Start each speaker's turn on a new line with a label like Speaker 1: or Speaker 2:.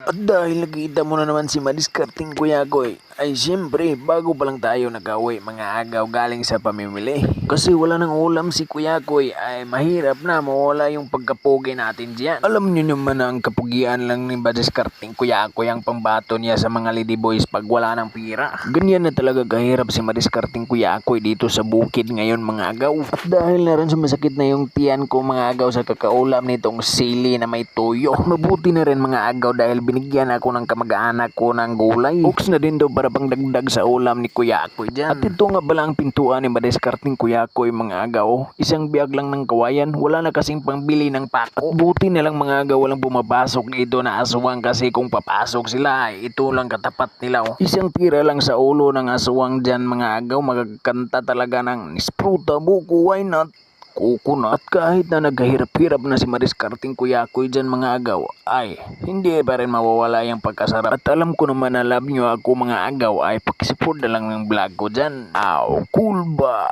Speaker 1: At dahil nakita mo na naman si Madiskarting Kuya Koy, ay siyempre bago pa lang tayo nag-uwi mga agaw galing sa pamimili. Kasi wala nang ulam si Kuya Koy ay mahirap na mawala yung pagkapugi natin diyan. Alam niyo naman na ang kapugian lang ni Madiskarting Kuya Koy ang pambato niya sa mga lady boys pag wala ng pira. Ganyan na talaga kahirap si Madiskarting Kuya Koy dito sa bukid ngayon mga agaw. At dahil na rin sumasakit na yung tiyan ko mga agaw sa kakaulam nitong sili na may tuyo. Mabuti na rin mga agaw dahil binigyan ako ng kamag-anak ko ng gulay. Oaks na din daw para pang dagdag sa ulam ni Kuya Koy dyan. At ito nga pala ang pintuan ni Madiskarting Kuya Koy mga agaw. Isang biyag lang ng kawayan, wala na kasing pangbili ng pako. Buti na lang mga agaw walang pumapasok dito na aswang kasi kung papasok sila ay ito lang katapat nila. Oh. Isang tira lang sa ulo ng aswang dyan mga agaw, magkakanta talaga ng Nispruta buko, why not? Coconut. At kahit na naghahirap-hirap na si Madiskarting Kuya Koy dyan mga agaw, ay hindi pa rin mawawala yung pagkasarap. At alam ko naman na love nyo ako mga agaw, ay pakisupport na lang ng vlog ko dyan. Cool ba?